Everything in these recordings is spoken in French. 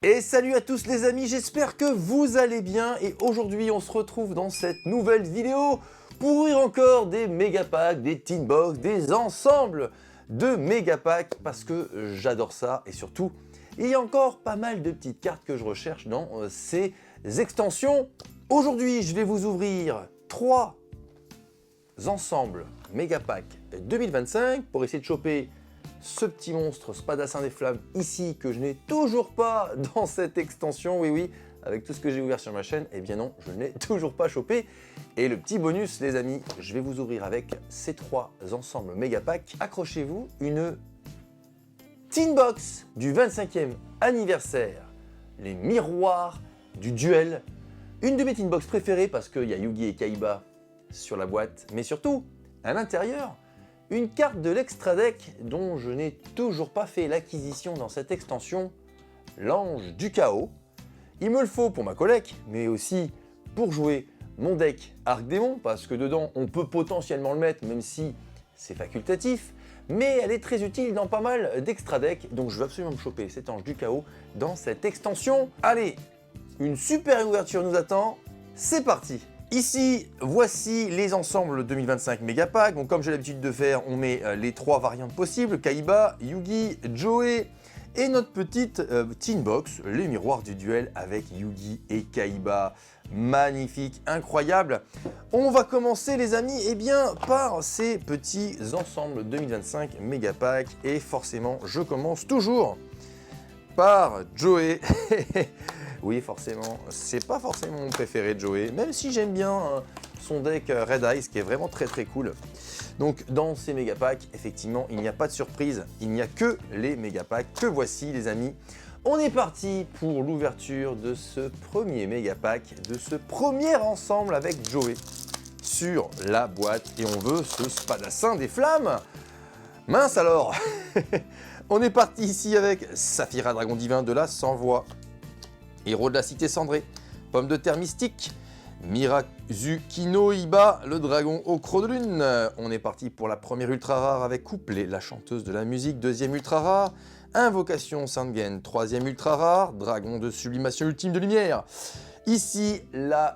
Et salut à tous les amis, j'espère que vous allez bien et aujourd'hui on se retrouve dans cette nouvelle vidéo pour ouvrir encore des méga packs, des teen box, des ensembles de méga packs parce que j'adore ça et surtout il y a encore pas mal de petites cartes que je recherche dans ces extensions. Aujourd'hui je vais vous ouvrir 3 ensembles méga packs 2025 pour essayer de choper ce petit monstre Spadassin des Flammes ici que je n'ai toujours pas dans cette extension, oui, avec tout ce que j'ai ouvert sur ma chaîne, eh bien non, je ne l'ai toujours pas chopé. Et le petit bonus les amis, je vais vous ouvrir avec ces 3 ensembles méga packs. Accrochez-vous, une teen box du 25e anniversaire, les miroirs du duel. Une de mes teen box préférées parce qu'il y a Yugi et Kaiba sur la boîte, mais surtout, à l'intérieur, une carte de l'extra deck dont je n'ai toujours pas fait l'acquisition dans cette extension, l'Ange du Chaos. Il me le faut pour ma collecte, mais aussi pour jouer mon deck Arc Démon, parce que dedans on peut potentiellement le mettre, même si c'est facultatif, mais elle est très utile dans pas mal d'extra deck, donc je veux absolument me choper cet Ange du Chaos dans cette extension. Allez, une super ouverture nous attend, c'est parti! Ici, voici les ensembles 2025 méga packs. Donc, comme j'ai l'habitude de faire, on met les 3 variantes possibles, Kaiba, Yugi, Joey, et notre petite teen box, les miroirs du duel avec Yugi et Kaiba. Magnifique, incroyable. On va commencer les amis par ces petits ensembles 2025 méga packs. Et forcément, je commence toujours par Joey. Oui, forcément, c'est pas forcément mon préféré de Joey, même si j'aime bien son deck Red Eyes qui est vraiment très cool. Donc dans ces méga packs, effectivement, il n'y a pas de surprise, il n'y a que les méga packs que voici les amis. On est parti pour l'ouverture de ce premier méga pack, de ce premier ensemble avec Joey sur la boîte et on veut ce Spadassin des Flammes. Mince alors. On est parti ici avec Saphira Dragon Divin de la Sans Voix. Héros de la Cité Cendrée, Pomme de Terre Mystique, Mirazukino Iba, le dragon au croc de lune. On est parti pour la première ultra rare avec Couplet, la chanteuse de la musique, deuxième ultra rare, Invocation Sangen, troisième ultra rare, dragon de sublimation ultime de lumière. Ici, la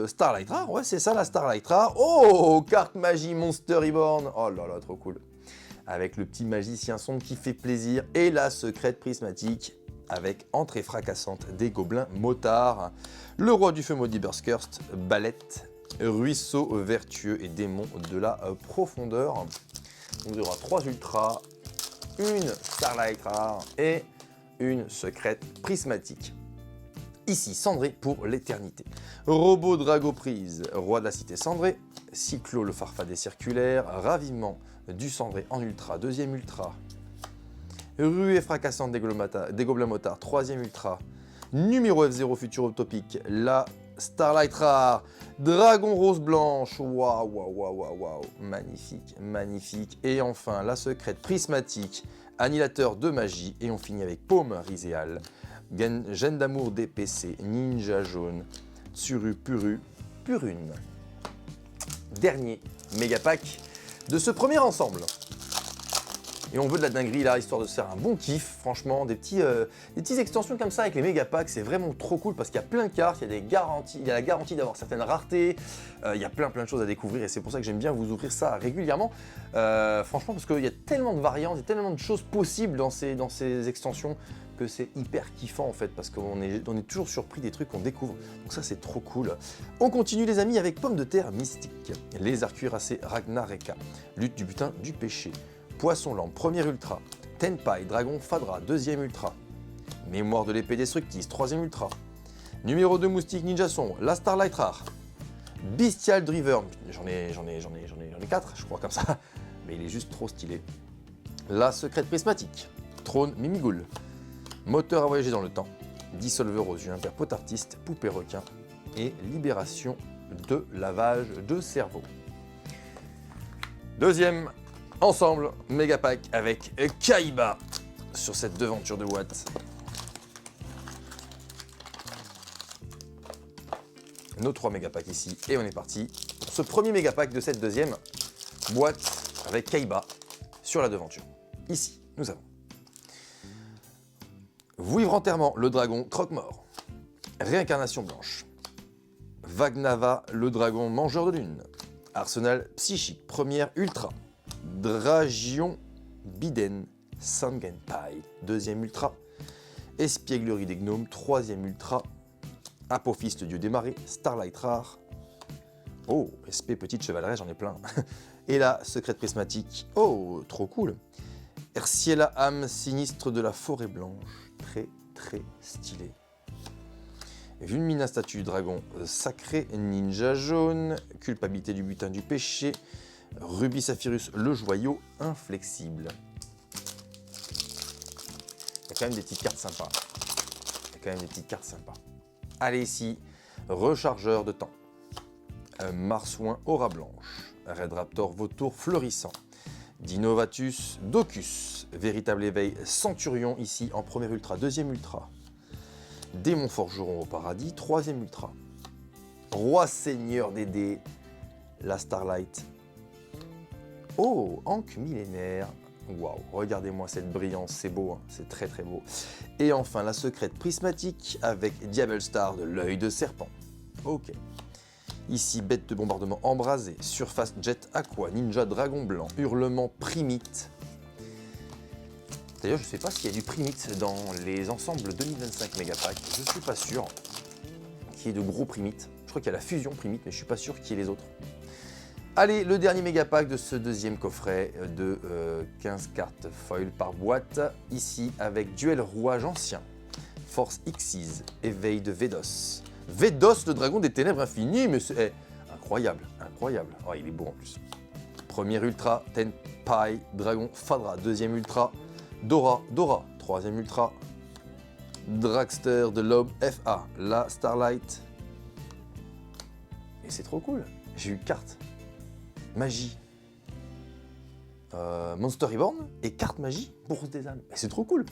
Starlight Rare, ouais c'est ça la Starlight Rare. Oh, carte magie Monster Reborn, oh là là, trop cool. Avec le petit magicien sombre qui fait plaisir et la secrète prismatique avec entrée fracassante des gobelins motards, le roi du feu maudit Burst Cursed, Balette, ruisseau vertueux et démon de la profondeur. Donc il y aura 3 ultras, une Starlight Rare et une secrète prismatique. Ici, Cendré pour l'éternité. Robot Drago Prise, roi de la cité Cendrée, Cyclo le farfadet circulaire, ravivement du Cendré en ultra, deuxième ultra, Ruée fracassante des gobelins motards, troisième ultra. Numéro F0 futur utopique, la Starlight Rare. Dragon rose blanche, waouh, magnifique. Et enfin, la secrète prismatique, annihilateur de magie. Et on finit avec Paume Riséal, gène d'amour DPC, ninja jaune, Tsuru Puru, Purune. Dernier méga pack de ce premier ensemble. Et on veut de la dinguerie là, histoire de se faire un bon kiff, franchement, des petites extensions comme ça avec les méga packs, c'est vraiment trop cool parce qu'il y a plein de cartes, il y a des garanties, il y a la garantie d'avoir certaines raretés, il y a plein de choses à découvrir et c'est pour ça que j'aime bien vous ouvrir ça régulièrement. Franchement, parce qu'il y a tellement de variantes, il y a tellement de choses possibles dans ces extensions que c'est hyper kiffant en fait, parce qu'on est toujours surpris des trucs qu'on découvre, donc ça c'est trop cool. On continue les amis avec Pomme de Terre Mystique, Lézard cuirassé Ragnareka, Lutte du butin du péché, Poisson Lampe, premier ultra, Tenpai, Dragon Fadra, deuxième ultra, Mémoire de l'épée destructrice, troisième ultra, numéro 2 Moustique Ninja Sombre, la Starlight Rare, Bestial Driver, j'en ai 4 je crois comme ça, mais il est juste trop stylé, la Secrète Prismatique, Trône Mimigoul, Moteur à voyager dans le temps, Dissolveur aux yeux impairs potartiste, Poupée requin et Libération de lavage de cerveau. Deuxième ensemble, méga pack avec Kaiba sur cette devanture de boîte. Nos 3 méga packs ici et on est parti pour ce premier méga pack de cette deuxième boîte avec Kaiba sur la devanture. Ici, nous avons Vouivre enterrement, le dragon croque-mort. Réincarnation blanche. Vagnava, le dragon mangeur de lune. Arsenal psychique, première ultra. Dragion Biden, Sangenpai, deuxième ultra. Espièglerie des gnomes, troisième ultra. Apophis, le dieu des marées, Starlight rare. Oh, SP petite chevalerie, j'en ai plein. Et là, secrète prismatique. Oh, trop cool. Erciela, âme sinistre de la forêt blanche. Très, très stylé. Vulmina, statue dragon sacré, ninja jaune, culpabilité du butin du péché, Rubis Saphirus, le joyau inflexible. Il y a quand même des petites cartes sympas. Allez ici, rechargeur de temps. Marsouin, aura blanche. Red Raptor, vautour fleurissant. Dinovatus, Docus, véritable éveil, Centurion ici en premier ultra, deuxième ultra. Démon forgeron au paradis, troisième ultra. Roi seigneur des dés, la Starlight. Oh, Ankh millénaire. Waouh, regardez-moi cette brillance, c'est beau, hein, c'est très très beau. Et enfin la secrète prismatique avec Diable Star de l'œil de serpent. Ok. Ici, bête de bombardement embrasée, surface jet aqua, ninja dragon blanc, hurlement primite. D'ailleurs, je ne sais pas s'il y a du primite dans les ensembles 2025 Megapack. Je ne suis pas sûr qu'il y ait de gros primites. Je crois qu'il y a la fusion primite, mais je ne suis pas sûr qu'il y ait les autres. Allez, le dernier Megapack de ce deuxième coffret de 15 cartes foil par boîte. Ici, avec Duel Rouage Ancien, Force Xyz, Éveil de Vedos. Vedos, le dragon des ténèbres infinies, mais c'est incroyable, incroyable. Oh, il est beau en plus. Premier ultra, Tenpai, dragon Fadra. Deuxième ultra, Dora, troisième ultra, Dragster de l'aube FA, la Starlight. Et c'est trop cool, j'ai eu carte, magie, Monster Reborn et carte magie, bourse des âmes. Et c'est trop cool,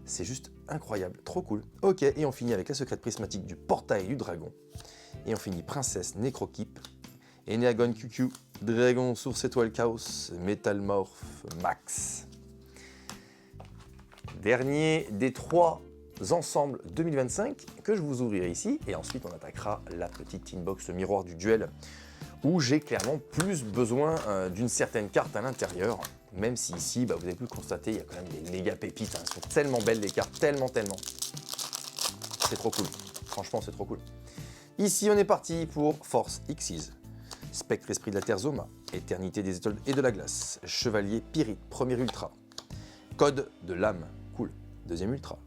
c'est juste incroyable, trop cool. Ok, et on finit avec la secrète prismatique du portail du dragon. Et on finit princesse Necrokeep, Eneagon QQ, dragon source étoile chaos, Metalmorph Max. Dernier des trois ensembles 2025 que je vous ouvrirai ici. Et ensuite, on attaquera la petite Tinbox, le miroir du duel, où j'ai clairement plus besoin d'une certaine carte à l'intérieur. Même si ici, vous avez pu le constater, il y a quand même des méga pépites. Hein. Elles sont tellement belles les cartes, tellement. C'est trop cool. Franchement, c'est trop cool. Ici, on est parti pour Force Xyz. Spectre Esprit de la Terre Zoma, Éternité des étoiles et de la glace, Chevalier Pyrite, premier ultra. Code de l'âme. Cool. Deuxième ultra.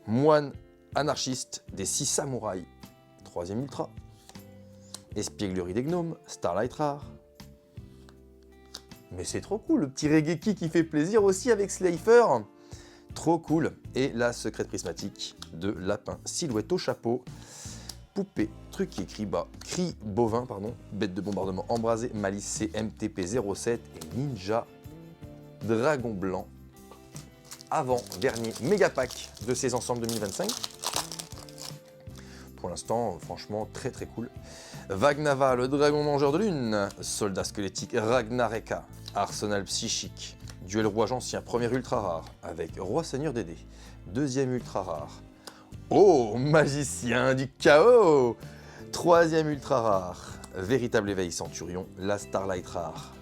Moine anarchiste des 6 samouraïs. Troisième ultra. Espièglerie des gnomes. Starlight rare. Mais c'est trop cool. Le petit Regeki qui fait plaisir aussi avec Slifer. Trop cool. Et la secrète prismatique de lapin. Silhouette au chapeau. Poupée. Truqué. Cri bovin. Pardon. Bête de bombardement embrasée. Malice C. MTP 07. Et Ninja Dragon blanc. Avant-dernier méga pack de ces ensembles 2025. Pour l'instant, franchement, très très cool. Vagnava, le dragon mangeur de lune. Soldat squelettique Ragnareka. Arsenal psychique. Duel rouage ancien, premier ultra rare. Avec Roi Seigneur des dés. Deuxième ultra rare. Oh, magicien du chaos. Troisième ultra rare. Véritable éveil centurion. La Starlight rare.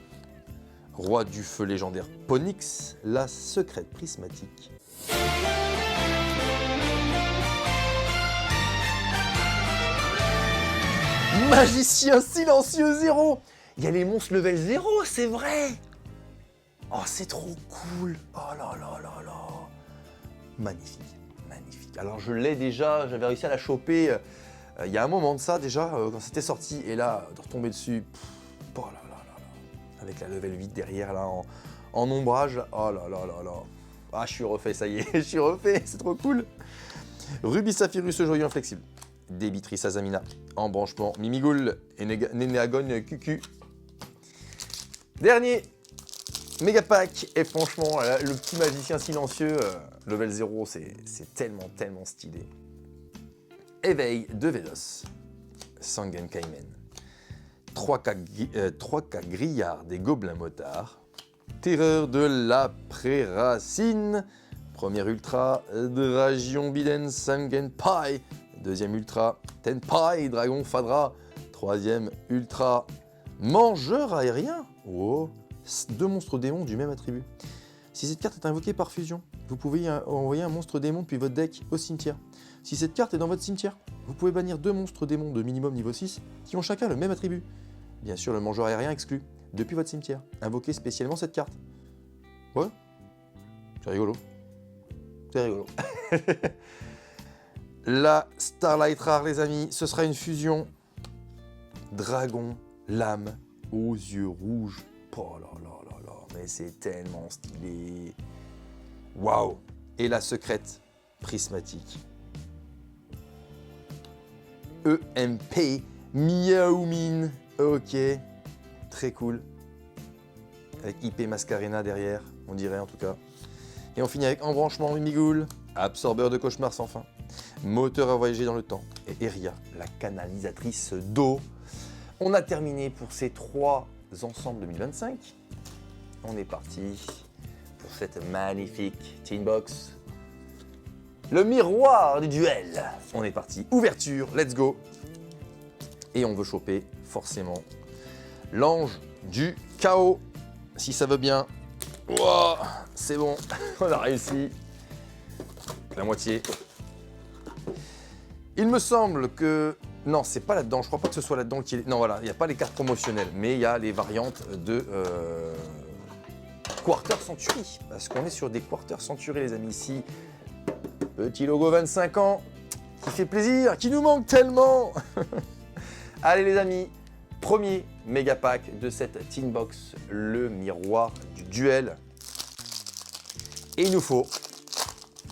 Roi du feu légendaire Ponyx, la secrète prismatique. Magicien silencieux 0. Il y a les monstres level 0, c'est vrai. Oh, c'est trop cool. Oh là là là là. Magnifique, magnifique. Alors je l'ai déjà, j'avais réussi à la choper il y a un moment de ça déjà, quand c'était sorti. Et là, de retomber dessus, oh là là là là. Avec la level 8 derrière là en ombrage. Oh là là là là. Ah, je suis refait, ça y est, je suis refait, c'est trop cool. Rubis Saphirus, le joyau inflexible. Débitrice Azamina, embranchement Mimigoul et Nénéagon QQ. Dernier méga pack, et franchement, le petit magicien silencieux, level 0, c'est tellement stylé. Éveil de Vedos, Sangen Kaimen, 3K grillard des gobelins motards, terreur de la préracine, Premier ultra, Dragion Biden Sangenpai. Deuxième ultra, Tenpai, Dragon Fadra. Troisième ultra, Mangeur aérien. Oh, 2 monstres démons du même attribut. Si cette carte est invoquée par fusion, vous pouvez envoyer un monstre démon depuis votre deck au cimetière. Si cette carte est dans votre cimetière, vous pouvez bannir 2 monstres démons de minimum niveau 6 qui ont chacun le même attribut. Bien sûr, le mangeur aérien exclu, depuis votre cimetière. Invoquez spécialement cette carte. Ouais, c'est rigolo. C'est rigolo. La Starlight Rare, les amis, ce sera une fusion dragon, lame, aux yeux rouges. Oh là là là là, mais c'est tellement stylé. Waouh. Et la secrète prismatique. EMP Miaomin. Ok, très cool. Avec IP Mascarena derrière, on dirait en tout cas. Et on finit avec embranchement Migoul, absorbeur de cauchemar sans fin, moteur à voyager dans le temps, et Eria, la canalisatrice d'eau. On a terminé pour ces 3 ensembles 2025. On est parti pour cette magnifique Teen Box. Le miroir du duel. On est parti. Ouverture, let's go. Et on veut choper forcément l'ange du chaos. Si ça veut bien. Wow, c'est bon, on a réussi. La moitié. Il me semble que... Non, c'est pas là-dedans. Je crois pas que ce soit là-dedans qu'il est... Non, voilà, il n'y a pas les cartes promotionnelles, mais il y a les variantes de Quarter Century. Parce qu'on est sur des Quarter Century, les amis. Ici, petit logo 25 ans, qui fait plaisir, qui nous manque tellement. Allez, les amis, premier méga pack de cette Teen Box, le miroir du duel. Et il nous faut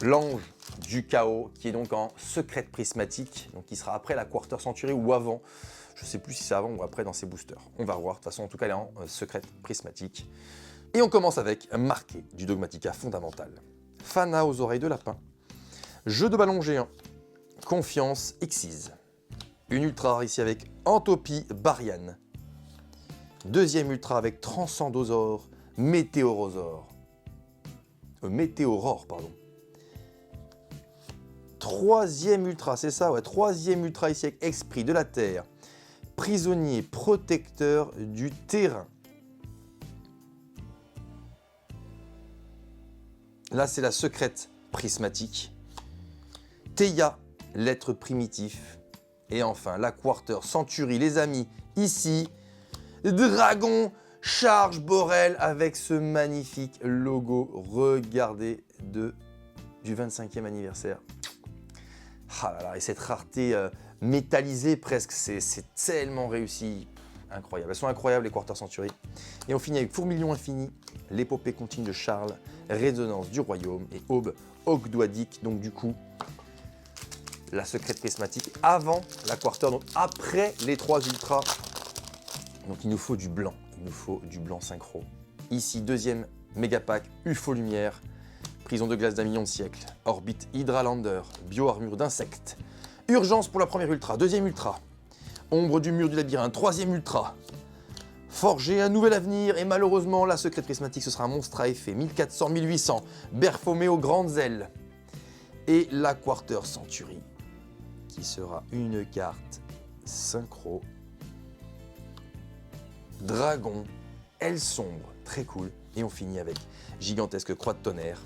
l'ange du chaos, qui est donc en secrète prismatique, donc qui sera après la Quarter Century ou avant. Je ne sais plus si c'est avant ou après dans ces boosters. On va revoir. De toute façon, en tout cas, elle est en secrète prismatique. Et on commence avec marqué du Dogmatica fondamental. Fana aux oreilles de lapin. Jeu de ballon géant. Confiance Xyz. Une ultra rare ici avec Entopie Barian. Deuxième ultra avec Transcendosaure Météorosaure. Météorore, pardon. Troisième ultra, c'est ça, ouais. Troisième ultra ici avec Esprit de la Terre. Prisonnier protecteur du terrain. Là, c'est la secrète prismatique. Theia, l'être primitif. Et enfin, la Quarter Century, les amis, ici, Dragon Charge Borel avec ce magnifique logo. Regardez du 25e anniversaire. Ah là là, et cette rareté métallisée presque, c'est tellement réussi. Incroyable. Elles sont incroyables, les Quarter Century. Et on finit avec Fourmilion Infini, l'épopée continue de Charles, Résonance du Royaume et Aube Ogdoadique. Donc du coup, la secrète prismatique avant la Quarter, donc après les 3 ultras. Donc il nous faut du blanc, il nous faut du blanc synchro. Ici, deuxième méga pack, UFO Lumière, prison de glace d'un million de siècles, orbite Hydralander, bio-armure d'insectes, urgence pour la première ultra, deuxième ultra, ombre du mur du labyrinthe, troisième ultra, forger un nouvel avenir, et malheureusement, la secrète prismatique, ce sera un monstre à effet, 1400-1800, Berphomé aux grandes ailes, et la Quarter Century, qui sera une carte synchro, dragon, aile sombre, très cool, et on finit avec gigantesque croix de tonnerre,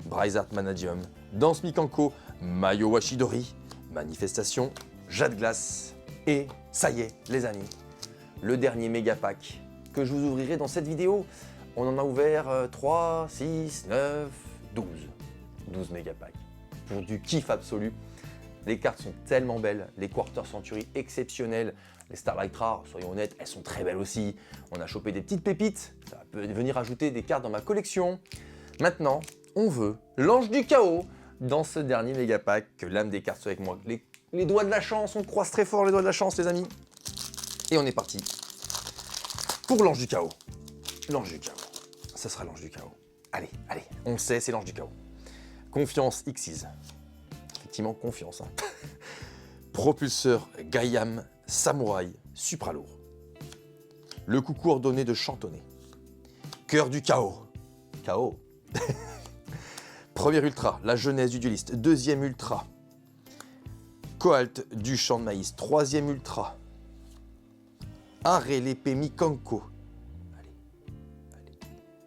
Bryzart Manadium, Danse Mikanko, Mayo Washidori, Manifestation, Jade Glace, et ça y est, les amis, le dernier méga pack que je vous ouvrirai dans cette vidéo. On en a ouvert 3, 6, 9, 12. 12 méga packs. Pour du kiff absolu. Les cartes sont tellement belles, les Quarter Century exceptionnelles, les Starlight Rares, soyons honnêtes, elles sont très belles aussi. On a chopé des petites pépites, ça peut venir ajouter des cartes dans ma collection. Maintenant, on veut l'ange du chaos dans ce dernier méga pack, que l'âme des cartes soit avec moi. Les doigts de la chance, on croise très fort les doigts de la chance, les amis. Et on est parti pour l'ange du chaos. L'ange du chaos, ce sera l'ange du chaos. Allez, allez, on le sait, c'est l'ange du chaos. Confiance Xyz. Effectivement, confiance. Hein. Propulseur Gaiam Samouraï Supralourd. Le coup coordonné de Chantonné. Cœur du chaos. Chaos. Premier ultra, la jeunesse du dueliste. Deuxième ultra, Coalt du champ de maïs. Troisième ultra, Arrêt l'épée Mikanko. Allez.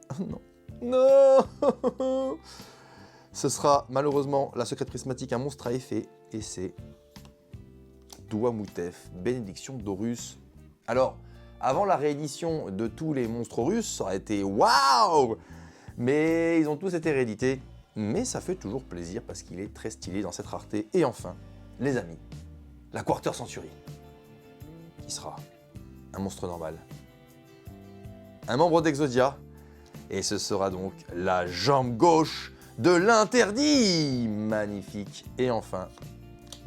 Oh non. Non. Ce sera malheureusement la secrète prismatique, un monstre à effet. Et c'est Douamoutef, bénédiction d'Horus. Alors, avant la réédition de tous les monstres russes, ça aurait été waouh! Mais ils ont tous été réédités. Mais ça fait toujours plaisir parce qu'il est très stylé dans cette rareté. Et enfin, les amis, la Quarter Century, qui sera un monstre normal, un membre d'Exodia, et ce sera donc la jambe gauche de l'interdit. Magnifique. Et enfin,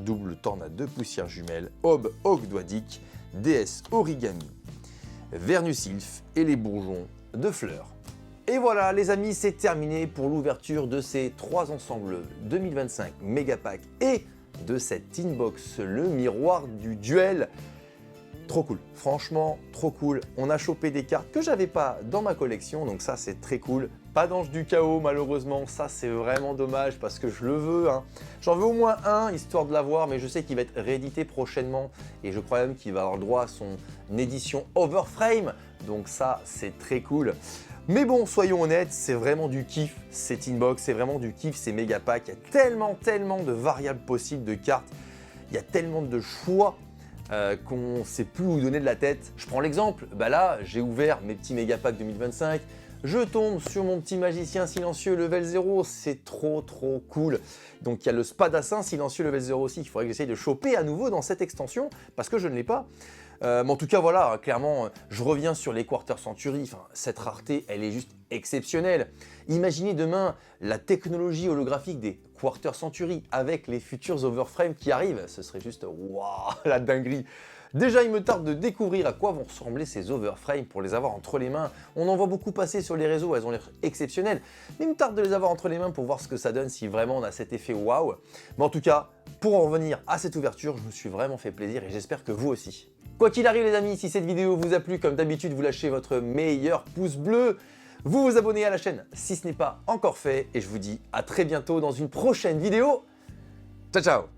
double tornade de poussière jumelle, Ob Ogdoadik, déesse origami, Vernusylph et les bourgeons de fleurs. Et voilà les amis, c'est terminé pour l'ouverture de ces 3 ensembles 2025 Megapack et de cette Tinbox, le miroir du duel. Trop cool, franchement trop cool. On a chopé des cartes que j'avais pas dans ma collection, donc ça c'est très cool. Pas d'ange du chaos malheureusement, ça c'est vraiment dommage parce que je le veux. J'en veux au moins un, histoire de l'avoir, mais je sais qu'il va être réédité prochainement et je crois même qu'il va avoir le droit à son édition Overframe, donc ça c'est très cool. Mais bon, soyons honnêtes, c'est vraiment du kiff, ces Tinbox, c'est vraiment du kiff, ces Megapack. Il y a tellement de variables possibles de cartes, il y a tellement de choix qu'on ne sait plus où donner de la tête. Je prends l'exemple, là j'ai ouvert mes petits Megapack 2025, je tombe sur mon petit magicien silencieux level 0, c'est trop cool. Donc il y a le spadassin silencieux level 0 aussi qu'il faudrait que j'essaye de choper à nouveau dans cette extension, parce que je ne l'ai pas. Mais en tout cas voilà, clairement, je reviens sur les Quarter Century, cette rareté elle est juste exceptionnelle. Imaginez demain la technologie holographique des Quarter Century avec les futurs Overframe qui arrivent, ce serait juste waouh, la dinguerie. Déjà, il me tarde de découvrir à quoi vont ressembler ces Overframe pour les avoir entre les mains. On en voit beaucoup passer sur les réseaux, elles ont l'air exceptionnelles. Mais il me tarde de les avoir entre les mains pour voir ce que ça donne, si vraiment on a cet effet waouh. Mais en tout cas, pour en revenir à cette ouverture, je me suis vraiment fait plaisir et j'espère que vous aussi. Quoi qu'il arrive les amis, si cette vidéo vous a plu, comme d'habitude, vous lâchez votre meilleur pouce bleu. Vous vous abonnez à la chaîne si ce n'est pas encore fait. Et je vous dis à très bientôt dans une prochaine vidéo. Ciao ciao!